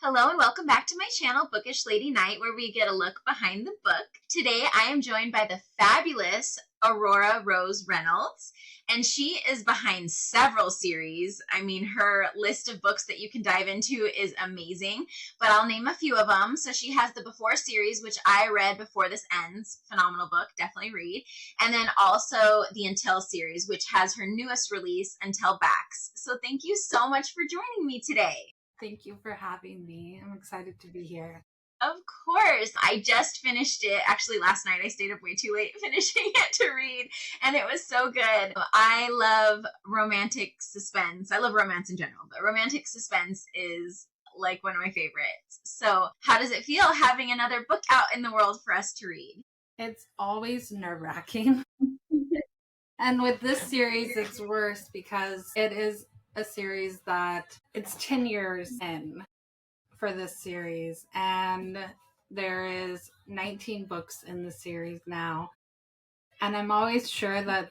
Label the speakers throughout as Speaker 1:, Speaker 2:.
Speaker 1: Hello and welcome back to my channel, Bookish Lady Night, where we get a look behind the book. Today I am joined by the fabulous Aurora Rose Reynolds, and she is behind several series. I mean, her list of books that you can dive into is amazing, but I'll name a few of them. So she has the Before series, which I read before this ends. Phenomenal book, definitely read. And then also the Until series, which has her newest release, Until Backs. So thank you so much for joining me today.
Speaker 2: Thank you for having me. I'm excited to be here.
Speaker 1: Of course. I just finished it. Actually, last night I stayed up way too late finishing it to read, and it was so good. I love romantic suspense. I love romance in general, but romantic suspense is like one of my favorites. So how does it feel having another book out in the world for us to read?
Speaker 2: It's always nerve-wracking. And with this series, it's worse because it is a series that it's 10 years in for this series, and there is 19 books in the series now, and I'm always sure that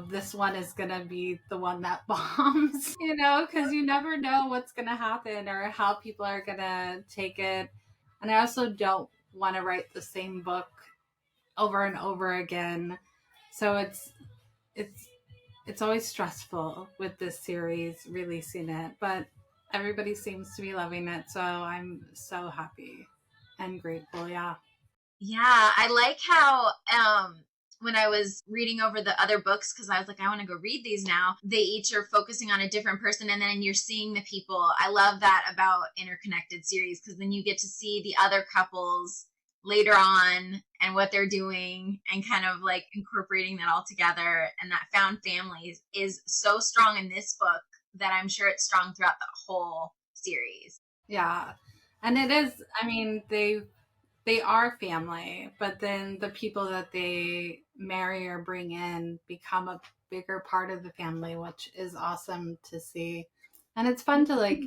Speaker 2: this one is gonna be the one that bombs, because you never know what's gonna happen or how people are gonna take it. And I also don't want to write the same book over and over again, so it's always stressful with this series releasing it, but everybody seems to be loving it, so I'm so happy and grateful. Yeah.
Speaker 1: Yeah, I like how when I was reading over the other books, because I was like, I want to go read these now, they each are focusing on a different person, and then you're seeing the people. I love that about interconnected series, because then you get to see the other couples later on and what they're doing and kind of like incorporating that all together. And that found family is so strong in this book that I'm sure it's strong throughout the whole series.
Speaker 2: Yeah. And it is, I mean, they are family, but then the people that they marry or bring in become a bigger part of the family, which is awesome to see. And it's fun to, like,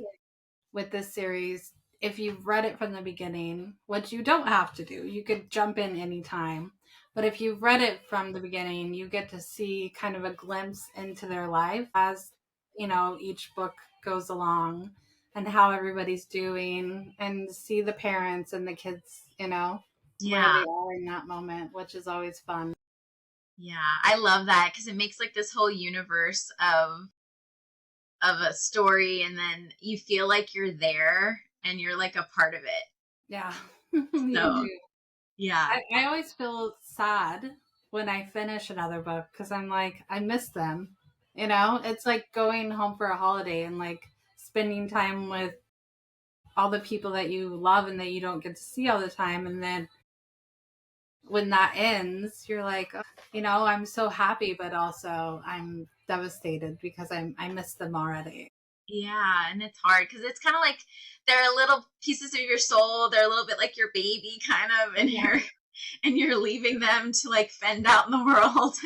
Speaker 2: with this series, if you've read it from the beginning, which you don't have to do, you could jump in anytime. But if you've read it from the beginning, you get to see kind of a glimpse into their life as, each book goes along and how everybody's doing, and see the parents and the kids, where
Speaker 1: Yeah.
Speaker 2: they are in that moment, which is always fun.
Speaker 1: Yeah, I love that because it makes like this whole universe of a story, and then you feel like you're there and you're like a part of it.
Speaker 2: Yeah. You
Speaker 1: So,
Speaker 2: do.
Speaker 1: yeah.
Speaker 2: I always feel sad when I finish another book because I'm like, I miss them. It's like going home for a holiday and like spending time with all the people that you love and that you don't get to see all the time. And then when that ends, you're like, oh, I'm so happy, but also I'm devastated because I miss them already.
Speaker 1: Yeah, and it's hard because it's kind of like they're little pieces of your soul. They're a little bit like your baby kind of, and
Speaker 2: Yeah.
Speaker 1: you're leaving them to like fend out in the world.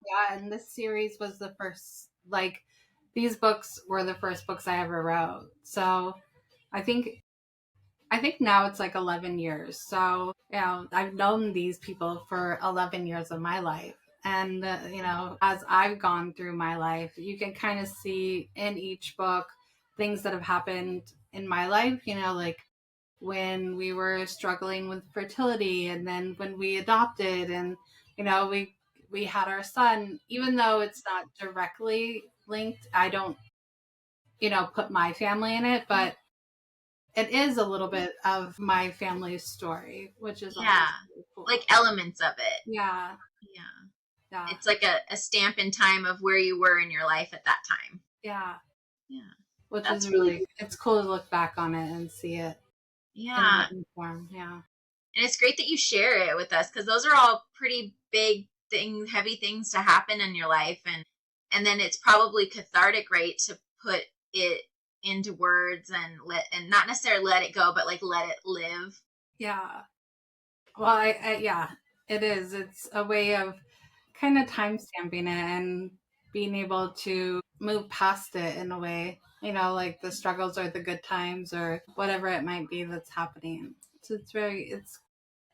Speaker 2: Yeah, and this series was the first, like, these books were the first books I ever wrote. So I think I think now it's like 11 years. So, I've known these people for 11 years of my life. And, as I've gone through my life, you can kind of see in each book things that have happened in my life, like when we were struggling with fertility, and then when we adopted, and, we had our son. Even though it's not directly linked, I don't, put my family in it, but it is a little bit of my family's story, which is
Speaker 1: Yeah,
Speaker 2: always really cool.
Speaker 1: like elements of it.
Speaker 2: Yeah,
Speaker 1: Yeah,
Speaker 2: yeah,
Speaker 1: it's like a stamp in time of where you were in your life at that time.
Speaker 2: yeah.
Speaker 1: Yeah,
Speaker 2: Which
Speaker 1: that's
Speaker 2: is
Speaker 1: really
Speaker 2: really, it's cool to look back on it and see it in
Speaker 1: yeah.
Speaker 2: written form. Yeah,
Speaker 1: And it's great that you share it with us because those are all pretty big things, heavy things to happen in your life, and then it's probably cathartic, right, to put it into words and not necessarily let it go, but like let it live.
Speaker 2: yeah. Well, yeah, it is. It's a way of kind of time stamping it and being able to move past it in a way, like the struggles or the good times or whatever it might be that's happening. So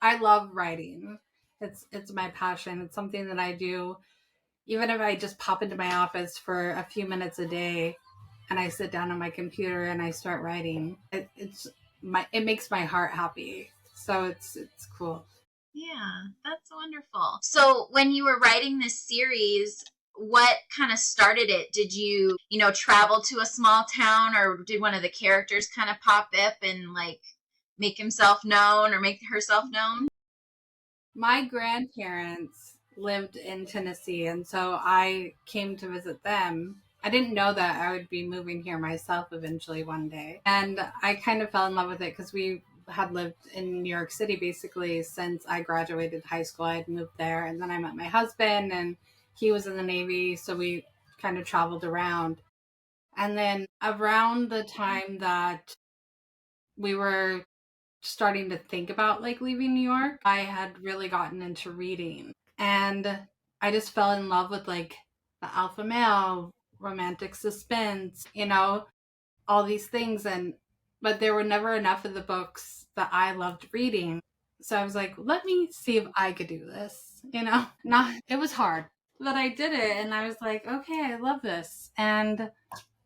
Speaker 2: I love writing. It's my passion. It's something that I do even if I just pop into my office for a few minutes a day and I sit down on my computer and I start writing. it makes my heart happy. So it's cool.
Speaker 1: Yeah, that's wonderful. So when you were writing this series, what kind of started it? Did you travel to a small town, or did one of the characters kind of pop up and like make himself known or make herself known?
Speaker 2: My grandparents lived in Tennessee, and so I came to visit them. I didn't know that I would be moving here myself eventually one day. And I kind of fell in love with it because we had lived in New York City basically since I graduated high school. I had moved there, and then I met my husband, and he was in the Navy, so we kind of traveled around. And then around the time that we were starting to think about like leaving New York, I had really gotten into reading. And I just fell in love with like the alpha male, romantic suspense, all these things. But there were never enough of the books that I loved reading. So I was like, let me see if I could do this, Not it was hard, but I did it, and I was like, okay, I love this. And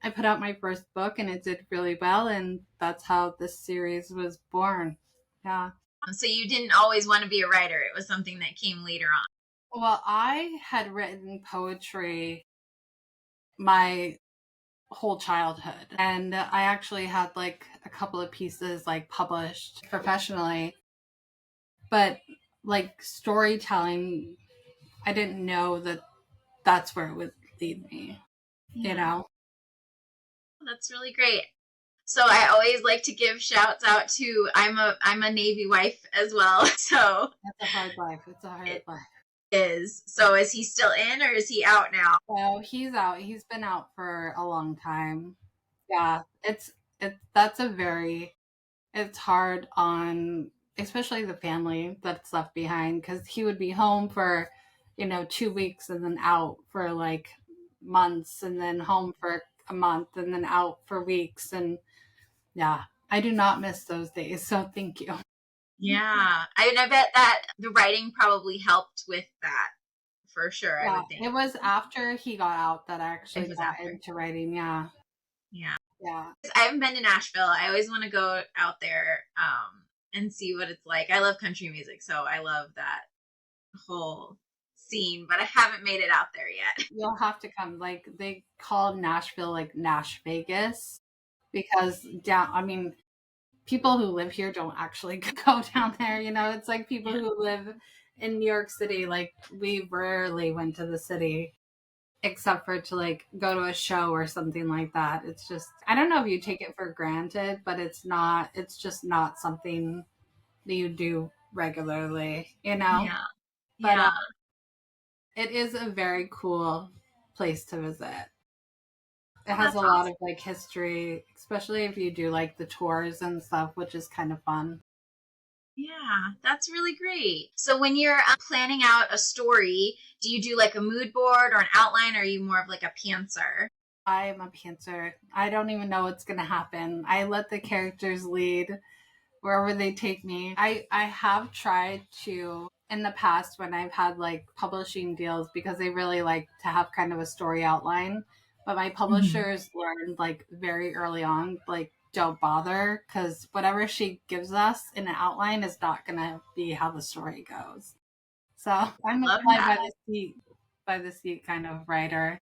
Speaker 2: I put out my first book and it did really well, and that's how this series was born. Yeah.
Speaker 1: So you didn't always want to be a writer. It was something that came later on.
Speaker 2: Well, I had written poetry my whole childhood, and I actually had like a couple of pieces like published professionally, but like storytelling, I didn't know that that's where it would lead me,
Speaker 1: Yeah. That's really great. So I always like to give shouts out to I'm a Navy wife as well. So
Speaker 2: That's a hard life. It's a hard life.
Speaker 1: Is. So is he still in or is he out now?
Speaker 2: Well, he's out. He's been out for a long time. Yeah, that's a very it's hard on especially the family that's left behind, because he would be home for 2 weeks and then out for like months, and then home for a month and then out for weeks. And yeah, I do not miss those days, so thank you.
Speaker 1: Yeah, I bet that the writing probably helped with that for sure. I
Speaker 2: Yeah,
Speaker 1: would think
Speaker 2: it was after he got out that I actually
Speaker 1: it was
Speaker 2: got
Speaker 1: after.
Speaker 2: into writing. Yeah.
Speaker 1: Yeah.
Speaker 2: Yeah.
Speaker 1: I haven't been to Nashville. I always want to go out there and see what it's like. I love country music, so I love that whole scene, but I haven't made it out there yet.
Speaker 2: You'll have to come. Like, they call Nashville like Nash Vegas, because people who live here don't actually go down there. It's like people who live in New York City, like we rarely went to the city except for to like go to a show or something like that. It's just, I don't know if you take it for granted, but it's just not something that you do regularly,
Speaker 1: Yeah.
Speaker 2: But
Speaker 1: Yeah.
Speaker 2: it is a very cool place to visit. It
Speaker 1: Oh,
Speaker 2: has
Speaker 1: that's
Speaker 2: a lot
Speaker 1: awesome.
Speaker 2: of like history, especially if you do like the tours and stuff, which is kind of fun.
Speaker 1: Yeah, that's really great. So when you're planning out a story, do you do like a mood board or an outline, or are you more of like a pantser?
Speaker 2: I am a pantser. I don't even know what's going to happen. I let the characters lead wherever they take me. I have tried to in the past when I've had like publishing deals, because they really like to have kind of a story outline. But my
Speaker 1: Mhm.
Speaker 2: publishers learned like very early on, like, don't bother, because whatever she gives us in an outline is not going to be how the story goes. So I'm a
Speaker 1: Love
Speaker 2: fly
Speaker 1: that.
Speaker 2: by the seat kind of writer.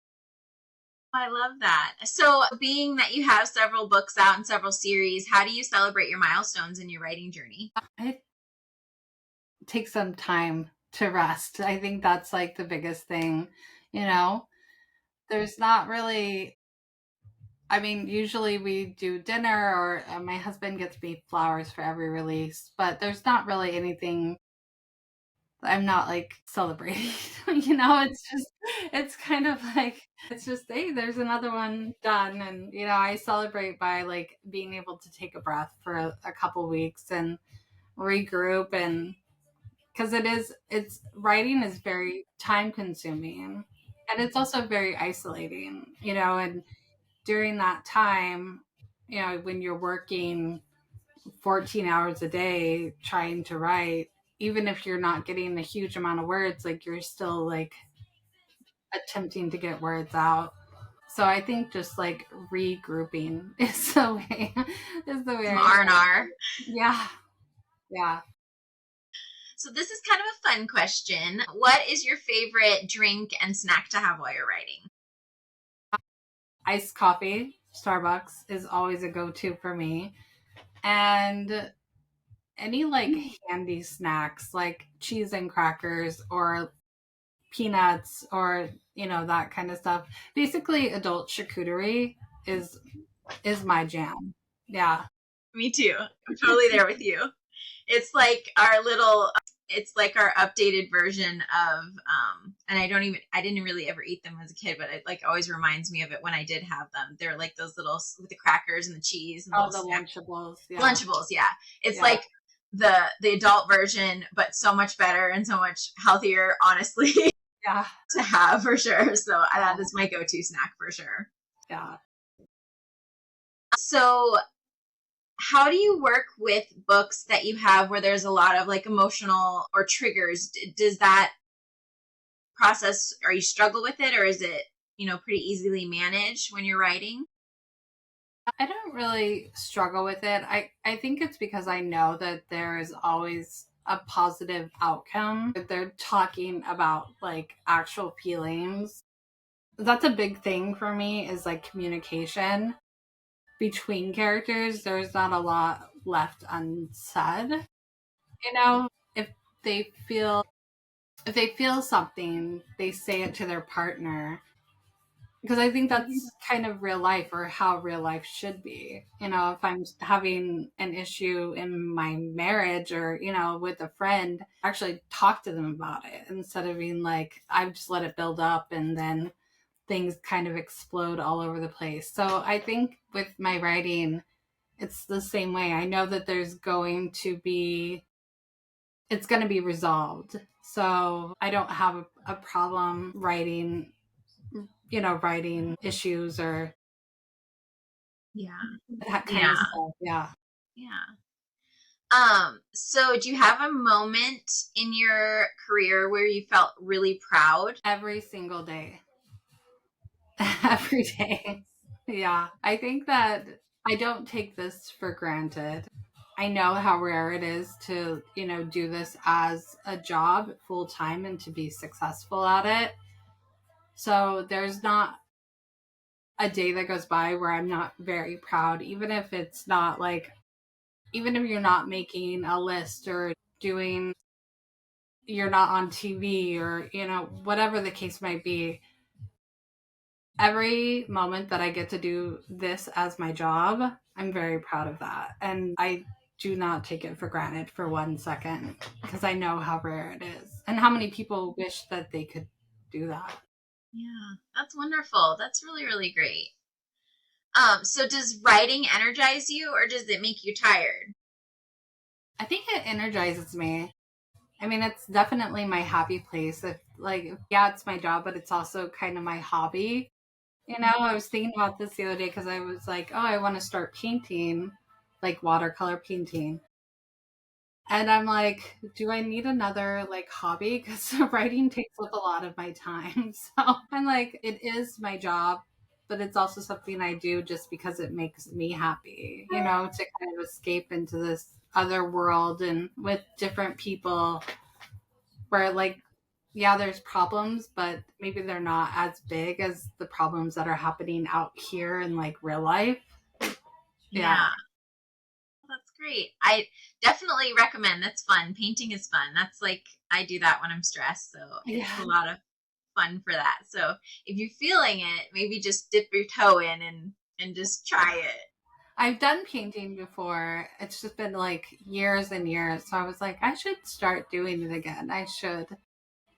Speaker 1: I love that. So, being that you have several books out and several series, how do you celebrate your milestones in your writing journey?
Speaker 2: It takes some time to rest. I think that's like the biggest thing, you know? There's not really, usually we do dinner, or my husband gets me flowers for every release, but there's not really anything. I'm not like celebrating, it's kind of like, it's just, hey, there's another one done. And, I celebrate by like being able to take a breath for a couple weeks and regroup. And because it's writing is very time consuming, and it's also very isolating, and during that time, when you're working 14 hours a day trying to write, even if you're not getting a huge amount of words, like you're still like attempting to get words out. So I think just like regrouping is the way
Speaker 1: Some R&R.
Speaker 2: Yeah. Yeah.
Speaker 1: So this is kind of a fun question. What is your favorite drink and snack to have while you're writing?
Speaker 2: Iced coffee, Starbucks is always a go-to for me. And any like handy snacks like cheese and crackers or peanuts or that kind of stuff. Basically adult charcuterie is my jam. Yeah.
Speaker 1: Me too. I'm totally there with you. It's like our little, it's like our updated version of, and I didn't really ever eat them as a kid, but it like always reminds me of it when I did have them. They're like those little, with the crackers and the cheese. And
Speaker 2: the Lunchables. Yeah.
Speaker 1: Lunchables, yeah. It's like the adult version, but so much better and so much healthier, honestly.
Speaker 2: Yeah.
Speaker 1: To have for sure. So that is my go-to snack for sure.
Speaker 2: Yeah.
Speaker 1: So how do you work with books that you have where there's a lot of like emotional or triggers? Does that process, or you struggle with it, or is it, pretty easily managed when you're writing?
Speaker 2: I don't really struggle with it. I think it's because I know that there is always a positive outcome. If they're talking about like actual feelings, that's a big thing for me, is like communication between characters. There's not a lot left unsaid. If they feel something, they say it to their partner, because I think that's kind of real life, or how real life should be. If I'm having an issue in my marriage, or with a friend, actually talk to them about it, instead of being like, I've just let it build up and then things kind of explode all over the place. So I think with my writing, it's the same way. I know that it's going to be resolved. So I don't have a problem writing issues or that kind of stuff. Yeah.
Speaker 1: So do you have a moment in your career where you felt really proud?
Speaker 2: Every single day. Every day. Yeah. I think that I don't take this for granted. I know how rare it is to, do this as a job full time and to be successful at it. So there's not a day that goes by where I'm not very proud, even if you're not making a list, or you're not on TV, or, whatever the case might be. Every moment that I get to do this as my job, I'm very proud of that. And I do not take it for granted for 1 second, because I know how rare it is and how many people wish that they could do that.
Speaker 1: Yeah, that's wonderful. That's really, really great. So does writing energize you, or does it make you tired?
Speaker 2: I think it energizes me. I mean, it's definitely my happy place. It's my job, but it's also kind of my hobby. I was thinking about this the other day, because I was like, oh, I want to start painting, like watercolor painting. And I'm like, do I need another like hobby? Because writing takes up a lot of my time. So I'm like, it is my job, but it's also something I do just because it makes me happy, to kind of escape into this other world and with different people, where like, yeah, there's problems, but maybe they're not as big as the problems that are happening out here in like real life.
Speaker 1: Yeah. That's great. I definitely recommend. That's fun. Painting is fun. That's like, I do that when I'm stressed. So it's a lot of fun for that. So if you're feeling it, maybe just dip your toe in and just try it.
Speaker 2: I've done painting before. It's just been like years and years. So I was like, I should start doing it again. I should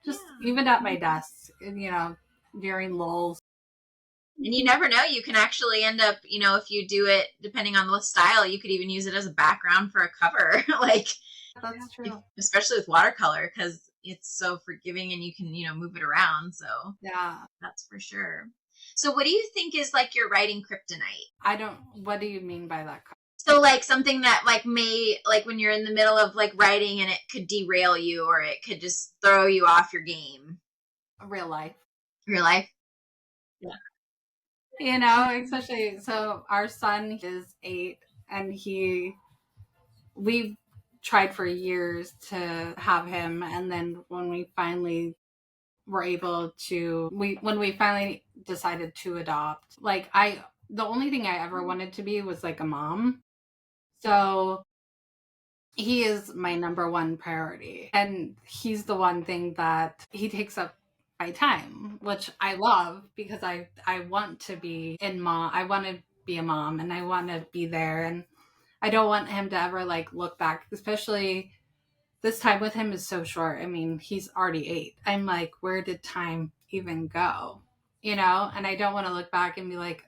Speaker 2: just even at my desk, during lulls.
Speaker 1: And you never know, you can actually end up, if you do it, depending on the style, you could even use it as a background for a cover. Like,
Speaker 2: that's true.
Speaker 1: Especially with watercolor, because it's so forgiving and you can, move it around. So
Speaker 2: yeah,
Speaker 1: that's for sure. So what do you think is like your writing kryptonite?
Speaker 2: What do you mean by that?
Speaker 1: So like something that like when you're in the middle of like writing and it could derail you, or it could just throw you off your game.
Speaker 2: Real life.
Speaker 1: Real life?
Speaker 2: Yeah. Especially so our son is 8 and we've tried for years to have him, and then when we finally were able to when we finally decided to adopt, like I the only thing I ever wanted to be was like a mom. So he is my number one priority. And he's the one thing that he takes up my time, which I love because I want to be in mom. I want to be a mom and I want to be there. And I don't want him to ever like look back, especially this time with him is so short. I mean, he's already 8. I'm like, where did time even go? And I don't want to look back and be like,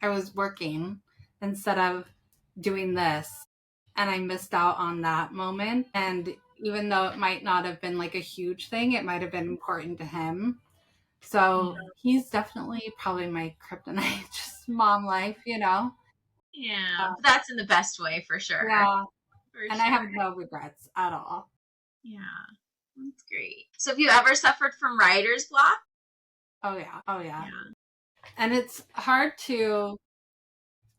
Speaker 2: I was working instead of doing this and I missed out on that moment. And even though it might not have been like a huge thing, it might have been important to him. So he's definitely probably my kryptonite, just mom life.
Speaker 1: Yeah, but that's in the best way for sure.
Speaker 2: Yeah.
Speaker 1: For
Speaker 2: and
Speaker 1: sure.
Speaker 2: I have no regrets at all.
Speaker 1: Yeah, that's great. So have you ever suffered from writer's block?
Speaker 2: Oh yeah. And it's hard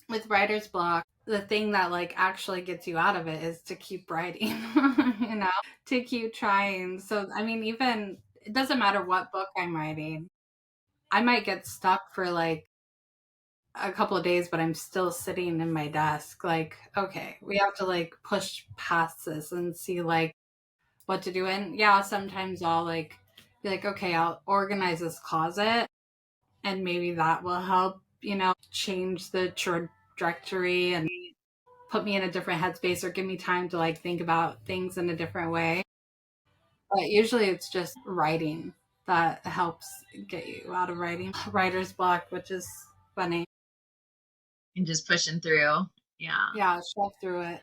Speaker 2: with writer's block. The thing that like actually gets you out of it is to keep writing, to keep trying. So I mean, even it doesn't matter what book I'm writing, I might get stuck for like a couple of days, but I'm still sitting in my desk like, okay, we have to like push past this and see like what to do. And yeah, sometimes I'll like be like, okay, I'll organize this closet and maybe that will help, change the trajectory and put me in a different headspace or give me time to like think about things in a different way. But usually it's just writing that helps get you out of writer's block, which is funny.
Speaker 1: And just pushing through. Yeah.
Speaker 2: Yeah, shove through it.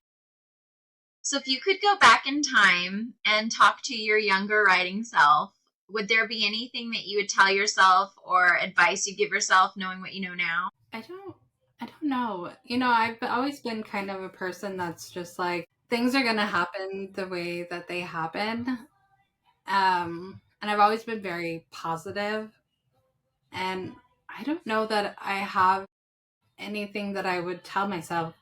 Speaker 1: So if you could go back in time and talk to your younger writing self, would there be anything that you would tell yourself or advice you give yourself knowing what you know now?
Speaker 2: I don't know. I've always been kind of a person that's just like things are going to happen the way that they happen. And I've always been very positive, and I don't know that I have anything that I would tell myself.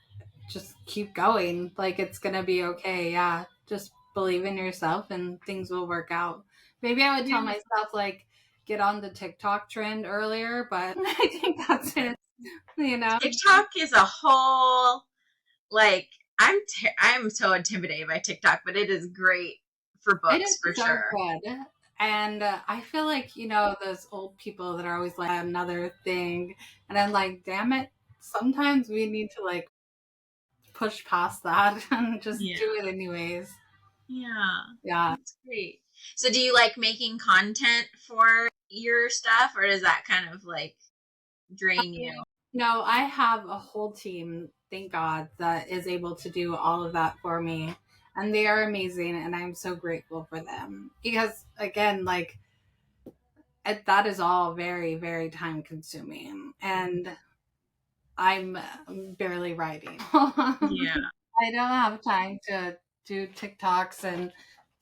Speaker 2: Just keep going. Like it's going to be okay. Yeah. Just believe in yourself and things will work out. Maybe I would tell myself like get on the TikTok trend earlier, but I think that's it.
Speaker 1: TikTok is a whole like I'm so intimidated by TikTok, but it is great for books for so sure.
Speaker 2: Good. And I feel like those old people that are always like another thing, and I'm like, damn it. Sometimes we need to like push past that and just do it anyways. Yeah.
Speaker 1: That's great. So do you like making content for your stuff, or does that kind of like drain you?
Speaker 2: No, I have a whole team, thank God, that is able to do all of that for me. And they are amazing, and I'm so grateful for them. Because, again, like, that is all very, very time consuming. And I'm barely writing.
Speaker 1: Yeah.
Speaker 2: I don't have time to do TikToks and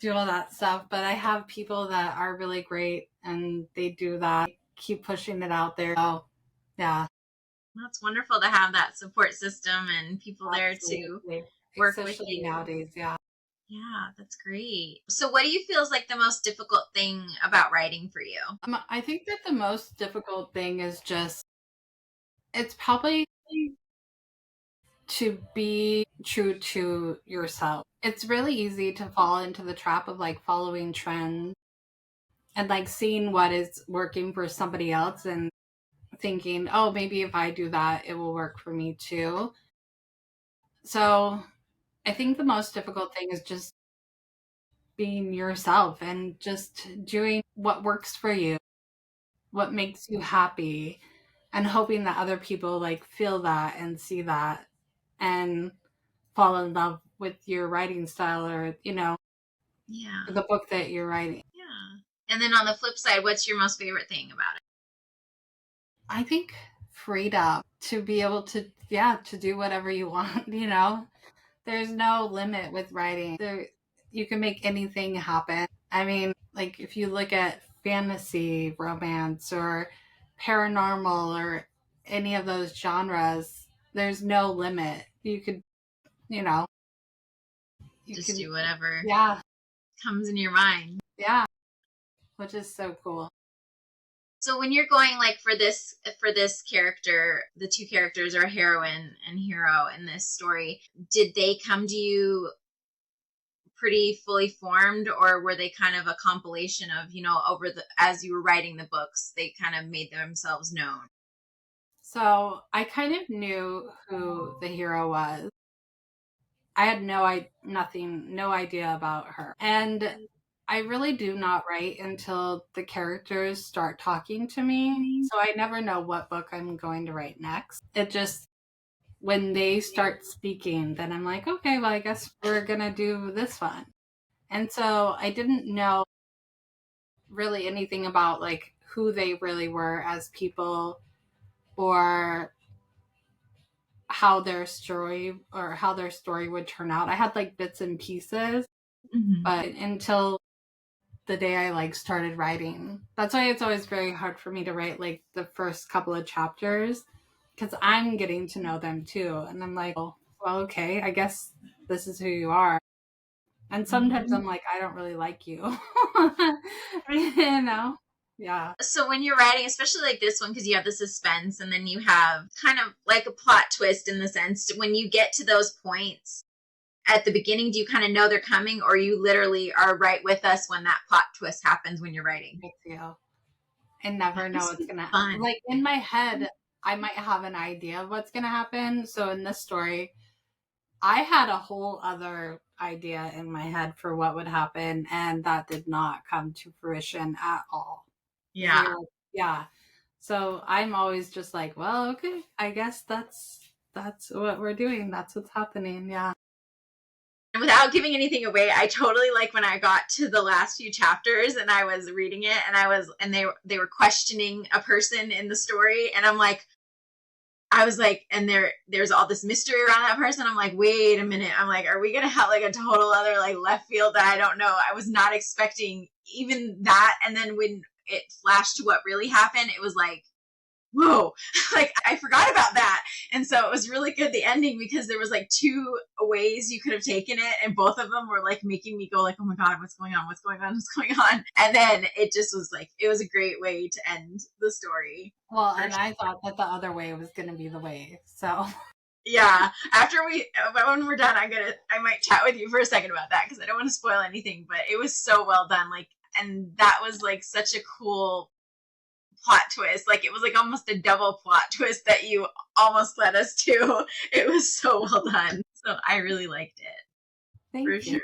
Speaker 2: do all that stuff, but I have people that are really great and they do that, keep pushing it out there. So, yeah.
Speaker 1: That's wonderful to have that support system and people there to work with you
Speaker 2: nowadays. Yeah.
Speaker 1: Yeah, that's great. So what do you feel is like the most difficult thing about writing for you?
Speaker 2: I think that the most difficult thing is just, it's probably to be true to yourself. It's really easy to fall into the trap of like following trends and like seeing what is working for somebody else and thinking, oh, maybe if I do that, it will work for me too. So I think the most difficult thing is just being yourself and just doing what works for you, what makes you happy, and hoping that other people like feel that and see that and fall in love with your writing style or, the book that you're writing.
Speaker 1: Yeah. And then on the flip side, what's your most favorite thing about it?
Speaker 2: I think freedom to be able to do whatever you want, There's no limit with writing. You can make anything happen. I mean, like if you look at fantasy romance or paranormal or any of those genres, there's no limit. You could, you know,
Speaker 1: just do whatever comes in your mind.
Speaker 2: Yeah. Which is so cool.
Speaker 1: So when you're going like for this character, the two characters are heroine and hero in this story, did they come to you pretty fully formed, or were they kind of a compilation of, as you were writing the books, they kind of made themselves known?
Speaker 2: So I kind of knew who the hero was. I had no idea about her. And I really do not write until the characters start talking to me. So I never know what book I'm going to write next. It just, when they start speaking, then I'm like, okay, well, I guess we're going to do this one. And so I didn't know really anything about like who they really were as people, or how their story would turn out. I had like bits and pieces, but until the day I like started writing. That's why it's always very hard for me to write like the first couple of chapters, because I'm getting to know them too. And I'm like, oh, well, okay, I guess this is who you are. And sometimes I'm like, I don't really like you. Yeah.
Speaker 1: So when you're writing, especially like this one, because you have the suspense and then you have kind of like a plot twist in the sense, when you get to those points at the beginning, do you kind of know they're coming, or you literally are right with us when that plot twist happens when you're writing?
Speaker 2: I never know what's going to happen. Like in my head, I might have an idea of what's going to happen. So in this story, I had a whole other idea in my head for what would happen, and that did not come to fruition at all.
Speaker 1: Yeah.
Speaker 2: Yeah. So I'm always just like, well, okay, I guess that's what we're doing. That's what's happening. Yeah.
Speaker 1: And without giving anything away, I totally like when I got to the last few chapters and I was reading it, and they were questioning a person in the story, and I was like, and there's all this mystery around that person. I'm like, wait a minute. I'm like, are we gonna have like a total other like left field that I don't know? I was not expecting even that. And then when it flashed to what really happened, it was like, whoa, like I forgot about that. And so it was really good, the ending, because there was like two ways you could have taken it, and both of them were like making me go like, oh my God, what's going on? And then it just was like, it was a great way to end the story.
Speaker 2: Well, and I thought that the other way was going to be the way. So
Speaker 1: yeah, when we're done, I might chat with you for a second about that, because I don't want to spoil anything, but it was so well done. Like, and that was like such a cool plot twist. Like, it was like almost a double plot twist that you almost led us to. It was so well done. So I really liked it.
Speaker 2: Thank you.
Speaker 1: Sure.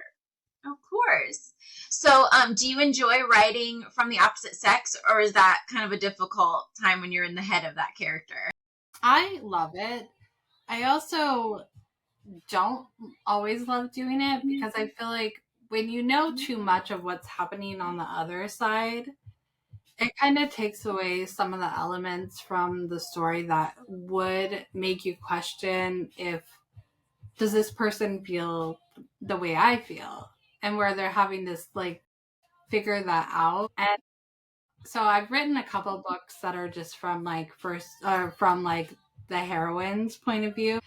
Speaker 1: Of course. So do you enjoy writing from the opposite sex, or is that kind of a difficult time when you're in the head of that character?
Speaker 2: I love it. I also don't always love doing it, because I feel like when you know too much of what's happening on the other side, it kind of takes away some of the elements from the story that would make you question, does this person feel the way I feel? And where they're having this like figure that out. And so I've written a couple books that are just from like from like the heroine's point of view.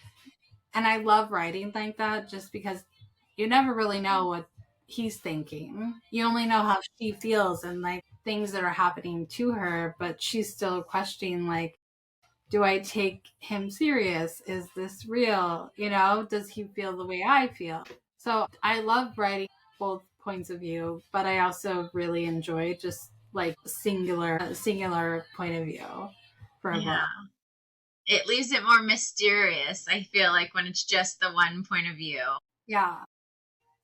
Speaker 2: And I love writing like that, just because you never really know what he's thinking. You only know how she feels and like things that are happening to her, but she's still questioning, like, do I take him serious? Is this real? Does he feel the way I feel? So I love writing both points of view, but I also really enjoy just like singular point of view for a book.
Speaker 1: It leaves it more mysterious, I feel like, when it's just the one point of view.
Speaker 2: Yeah.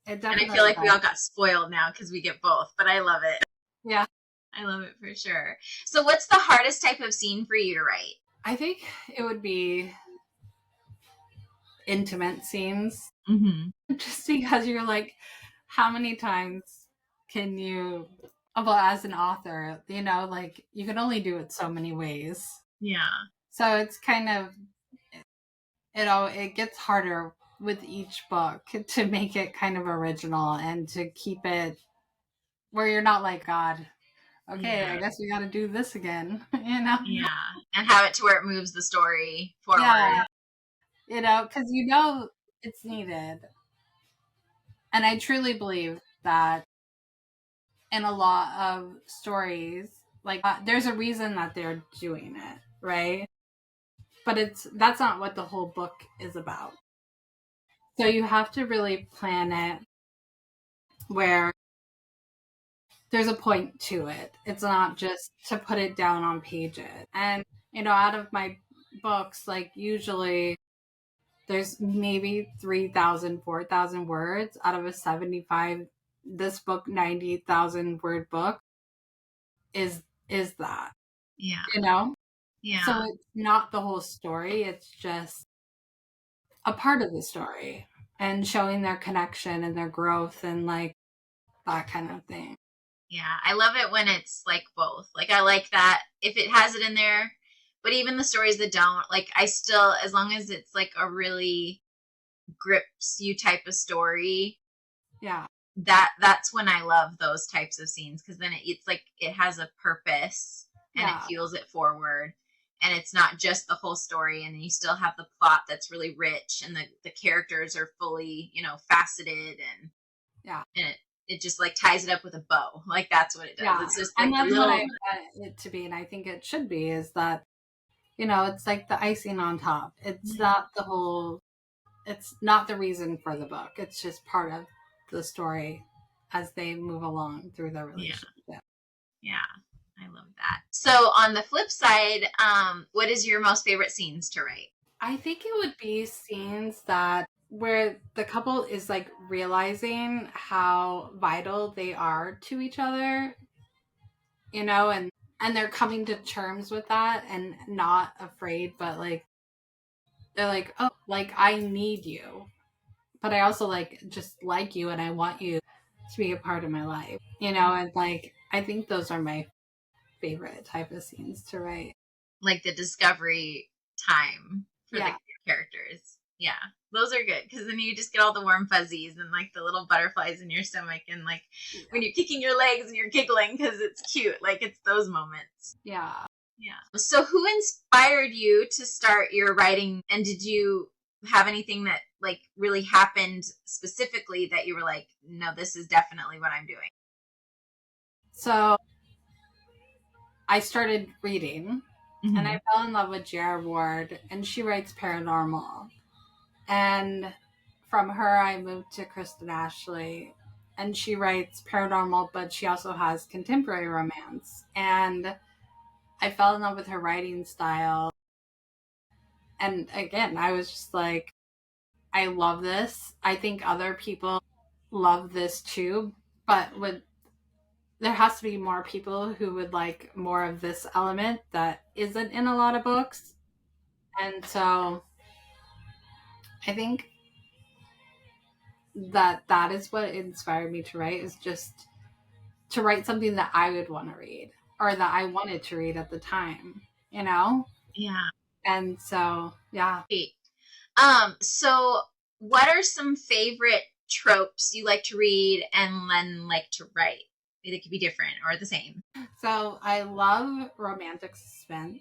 Speaker 1: And I feel like we all got spoiled now because we get both, but I love it.
Speaker 2: Yeah.
Speaker 1: I love it for sure. So what's the hardest type of scene for you to write?
Speaker 2: I think it would be intimate scenes. Just because you're like, how many times can you, well, as an author, like you can only do it so many ways.
Speaker 1: Yeah.
Speaker 2: So it's kind of, it gets harder with each book to make it kind of original and to keep it where you're not like, God, okay,
Speaker 1: Yeah.
Speaker 2: I guess we got to do this again, you know?
Speaker 1: Yeah. And have it to where it moves the story
Speaker 2: Yeah,
Speaker 1: forward.
Speaker 2: you know, because it's needed. And I truly believe that in a lot of stories, like there's a reason that they're doing it, right? But that's not what the whole book is about. So you have to really plan it where there's a point to it. It's not just to put it down on pages. And out of my books, like usually there's maybe 3,000, 4,000 words out of a 75. This book, 90,000 word book, is that,
Speaker 1: Yeah.
Speaker 2: you know?
Speaker 1: Yeah.
Speaker 2: So it's not the whole story, it's just a part of the story and showing their connection and their growth and like that kind of thing.
Speaker 1: Yeah. I love it when it's like both. Like I like that if it has it in there, but even the stories that don't, like I still, as long as it's like a really grips you type of story,
Speaker 2: Yeah.
Speaker 1: that's when I love those types of scenes because then it's like it has a purpose and it
Speaker 2: Yeah.
Speaker 1: fuels it forward, and it's not just the whole story, and you still have the plot that's really rich and the characters are fully faceted, and
Speaker 2: Yeah.
Speaker 1: it just like ties it up with a bow. Like that's what it does.
Speaker 2: Yeah.
Speaker 1: It's just like
Speaker 2: And
Speaker 1: the
Speaker 2: that's what I
Speaker 1: little.
Speaker 2: want it to be. And I think it should be is that, it's like the icing on top. It's not the whole, it's not the reason for the book. It's just part of the story as they move along through their
Speaker 1: Yeah.
Speaker 2: relationship.
Speaker 1: Yeah. I love that. So on the flip side, what is your most favorite scenes to write?
Speaker 2: I think it would be scenes that where the couple is like realizing how vital they are to each other, and they're coming to terms with that and not afraid, but like they're like, oh, like I need you, but I also like just like you and I want you to be a part of my life, and like I think those are my favorite type of scenes to write.
Speaker 1: Like the discovery time for the
Speaker 2: Yeah.
Speaker 1: characters. Yeah, those are good because then you just get all the warm fuzzies and like the little butterflies in your stomach, and like when you're kicking your legs and you're giggling because it's cute. Like it's those moments.
Speaker 2: Yeah.
Speaker 1: Yeah. So who inspired you to start your writing, and did you have anything that like really happened specifically that you were like, no, this is definitely what I'm doing?
Speaker 2: So I started reading and I fell in love with J.R. Ward, and she writes paranormal. And from her, I moved to Kristen Ashley, and she writes paranormal, but she also has contemporary romance. And I fell in love with her writing style. And again, I was just like, I love this. I think other people love this too, but there has to be more people who would like more of this element that isn't in a lot of books. And so I think that is what inspired me to write, is just to write something that I would want to read or that I wanted to read at the time, you know?
Speaker 1: Yeah.
Speaker 2: And so, yeah.
Speaker 1: So what are some favorite tropes you like to read and then like to write? They could be different or the same.
Speaker 2: So I love romantic suspense.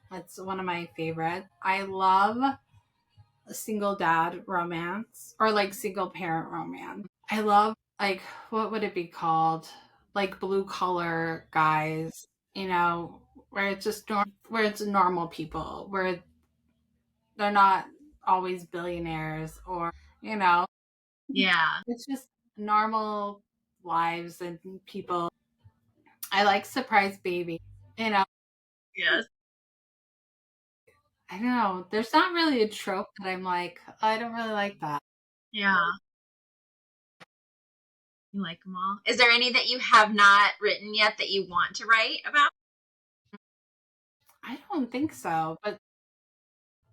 Speaker 2: That's one of my favorites. I love a single dad romance or like single parent romance. I love like what would it be called? Like blue collar guys, where it's just where it's normal people, where they're not always billionaires or, you know,
Speaker 1: Yeah.
Speaker 2: it's just normal lives and people. I like surprise baby, you know.
Speaker 1: Yes.
Speaker 2: I don't know. There's not really a trope that I'm like, I don't really like that.
Speaker 1: Yeah. You like them all. Is there any that you have not written yet that you want to write about?
Speaker 2: I don't think so, but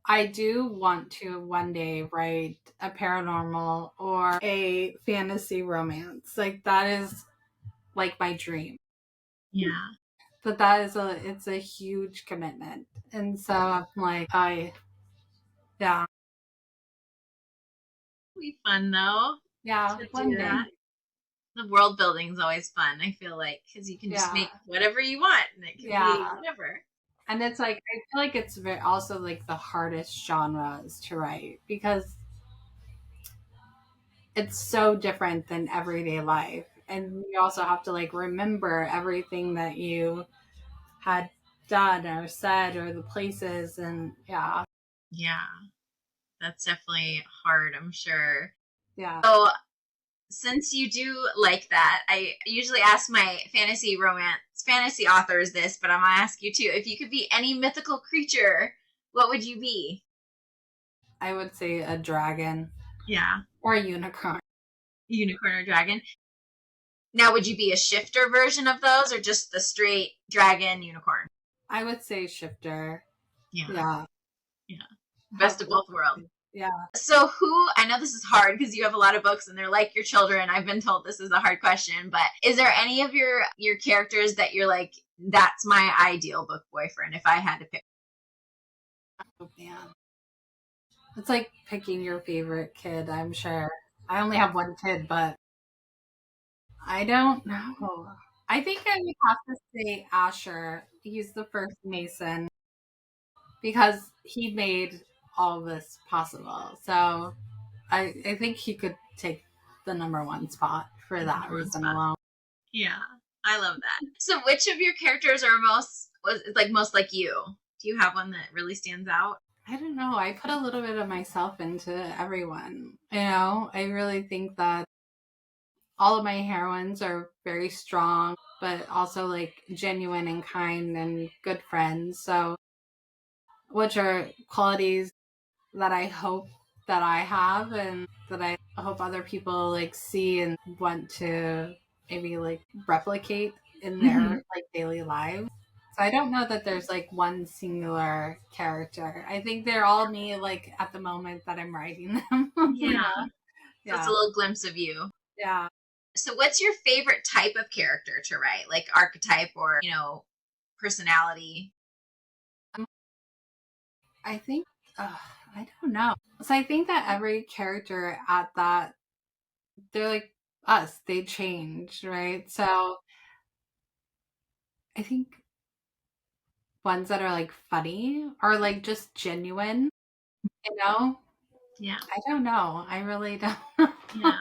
Speaker 2: I do want to one day write a paranormal or a fantasy romance. Like that is like my dream.
Speaker 1: Yeah.
Speaker 2: But it's a huge commitment. And so I'm like, yeah.
Speaker 1: It'll be fun though
Speaker 2: Yeah,
Speaker 1: to
Speaker 2: one
Speaker 1: do
Speaker 2: day.
Speaker 1: that. The world building is always fun, I feel like, because you can just make whatever you want and it can be whatever.
Speaker 2: And it's like, I feel like it's also like the hardest genres to write because it's so different than everyday life. And you also have to like remember everything that you had done or said or the places. And yeah.
Speaker 1: Yeah, that's definitely hard, I'm sure.
Speaker 2: Yeah.
Speaker 1: So, since you do like that, I usually ask my fantasy authors this, but I'm gonna ask you too. If you could be any mythical creature, what would you be?
Speaker 2: I would say a dragon.
Speaker 1: Yeah.
Speaker 2: Or a unicorn.
Speaker 1: Unicorn or dragon. Now, would you be a shifter version of those or just the straight dragon unicorn?
Speaker 2: I would say shifter.
Speaker 1: Yeah.
Speaker 2: Yeah.
Speaker 1: Yeah. Best of both worlds.
Speaker 2: Yeah.
Speaker 1: So I know this is hard because you have a lot of books and they're like your children. I've been told this is a hard question, but is there any of your characters that you're like, that's my ideal book boyfriend if I had to pick?
Speaker 2: Oh man. It's like picking your favorite kid, I'm sure. I only have one kid, but I don't know. I think I would have to say Asher. He's the first Mason because he made all this possible. So I think he could take the number one spot for that reason alone.
Speaker 1: Yeah, I love that. So which of your characters are most like you? Do you have one that really stands out?
Speaker 2: I don't know. I put a little bit of myself into everyone. You know, I really think that all of my heroines are very strong, but also like genuine and kind and good friends. So, which are qualities that I hope that I have and that I hope other people like see and want to maybe like replicate in their like daily lives. So I don't know that there's like one singular character. I think they're all me like at the moment that I'm writing them.
Speaker 1: Yeah. So it's a little glimpse of you.
Speaker 2: Yeah.
Speaker 1: So what's your favorite type of character to write? Like archetype or, personality?
Speaker 2: I think I don't know. So I think that every character at that they're like us, they change, right? So I think ones that are like funny or like just genuine, you know?
Speaker 1: Yeah.
Speaker 2: I don't know. I really don't.
Speaker 1: Yeah.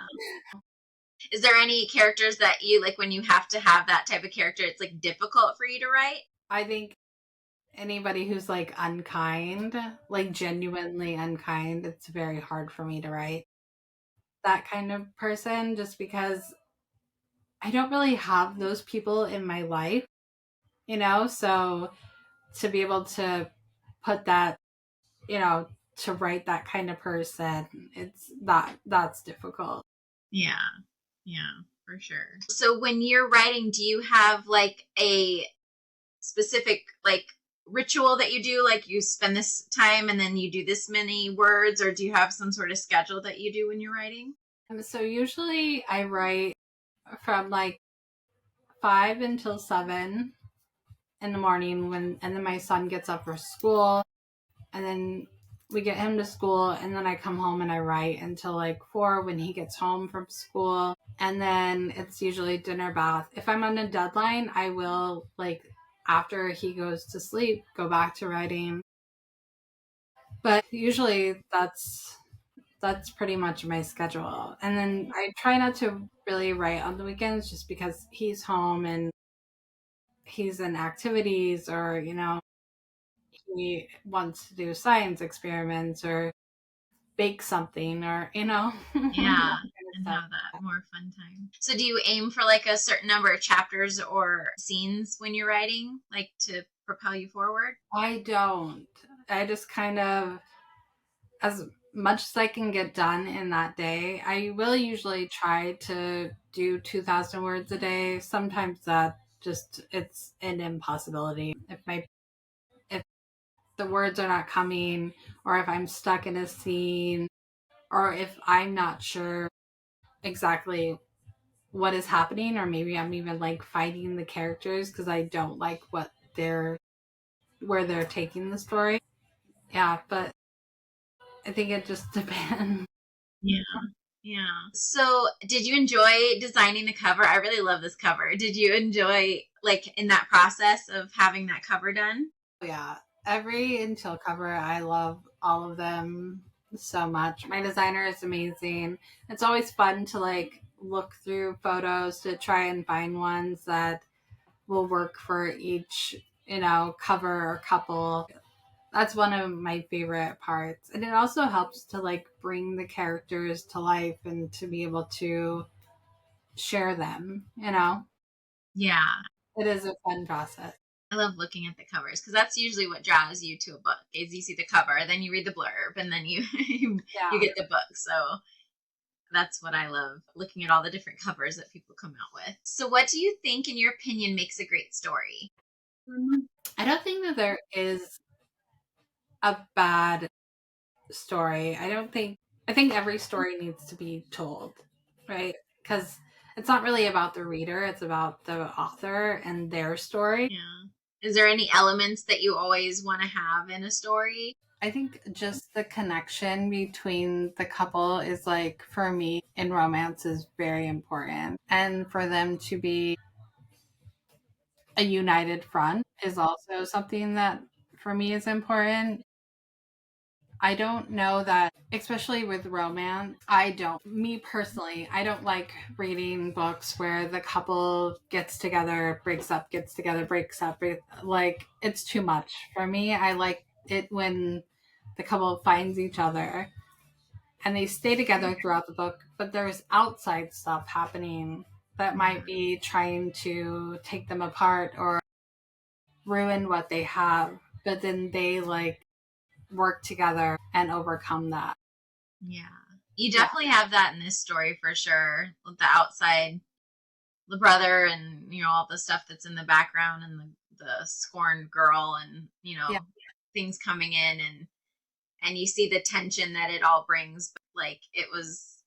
Speaker 1: Is there any characters that you like when you have to have that type of character, it's like difficult for you to write?
Speaker 2: I think anybody who's like unkind, like genuinely unkind, it's very hard for me to write that kind of person just because I don't really have those people in my life, you know? So to be able to put that, you know, to write that kind of person, that's difficult.
Speaker 1: Yeah. Yeah, for sure. So when you're writing, do you have like a specific like ritual that you do? Like you spend this time and then you do this many words, or do you have some sort of schedule that you do when you're writing?
Speaker 2: So usually I write from like 5 until 7 in the morning and then my son gets up for school and then we get him to school and then I come home and I write until like 4 when he gets home from school. And then it's usually dinner bath. If I'm on a deadline, I will like after he goes to sleep, go back to writing. But usually that's pretty much my schedule. And then I try not to really write on the weekends just because he's home and he's in activities or, you know, he wants to do science experiments or bake something or, you know.
Speaker 1: Yeah. And have that more fun time. So do you aim for like a certain number of chapters or scenes when you're writing, like to propel you forward?
Speaker 2: I don't. I just kind of, as much as I can get done in that day, I will usually try to do 2,000 words a day. Sometimes that just, it's an impossibility. If the words are not coming, or if I'm stuck in a scene, or if I'm not sure exactly what is happening, or maybe I'm even like fighting the characters because I don't like where they're taking the story. Yeah, but I think it just depends.
Speaker 1: Yeah. Yeah. So, did you enjoy designing the cover? I really love this cover. Did you enjoy, like, in that process of having that cover done?
Speaker 2: Yeah, every Intel cover, I love all of them so much. My designer is amazing. It's always fun to like look through photos to try and find ones that will work for each, cover or couple. That's one of my favorite parts. And it also helps to like bring the characters to life and to be able to share them.
Speaker 1: Yeah.
Speaker 2: It is a fun process.
Speaker 1: I love looking at the covers because that's usually what draws you to a book is you see the cover, then you read the blurb, and then you you
Speaker 2: Yeah.
Speaker 1: get the book. So that's what I love, looking at all the different covers that people come out with. So what do you think, in your opinion, makes a great story?
Speaker 2: I don't think that there is a bad story. I think every story needs to be told, right? Because it's not really about the reader, it's about the author and their story.
Speaker 1: Yeah. Is there any elements that you always want to have in a story?
Speaker 2: I think just the connection between the couple is like, for me, in romance is very important. And for them to be a united front is also something that for me is important. I don't know that, especially with romance, me personally, I don't like reading books where the couple gets together, breaks up, gets together, breaks up. Like, it's too much for me. I like it when the couple finds each other and they stay together throughout the book, but there's outside stuff happening that might be trying to take them apart or ruin what they have, but then they like work together and overcome that.
Speaker 1: Yeah. You
Speaker 2: Yeah.
Speaker 1: definitely have that in this story for sure. With the outside, the brother, and all the stuff that's in the background, and the scorned girl, and
Speaker 2: Yeah.
Speaker 1: things coming in, and you see the tension that it all brings. But like it was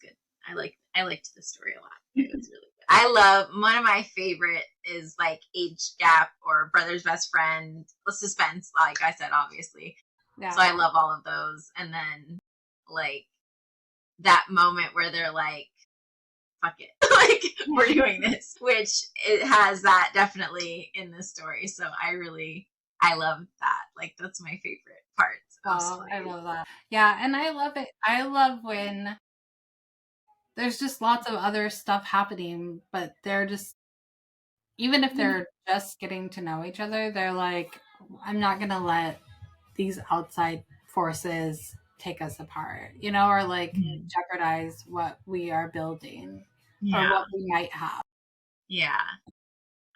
Speaker 1: good. I liked the story a lot. It was really good. I love, one of my favorite is like age gap or brother's best friend suspense, like I said, obviously.
Speaker 2: Yeah.
Speaker 1: So I love all of those. And then like that moment where they're like, fuck it. Like, we're doing this, which it has that definitely in this story. So I love that. Like, that's my favorite part of
Speaker 2: Oh, I
Speaker 1: stories.
Speaker 2: love that. Yeah, and I love it. I love when there's just lots of other stuff happening, but they're just, even if they're just getting to know each other, they're like, I'm not going to let these outside forces take us apart, or like jeopardize what we are building or
Speaker 1: Yeah.
Speaker 2: what we might have.
Speaker 1: Yeah.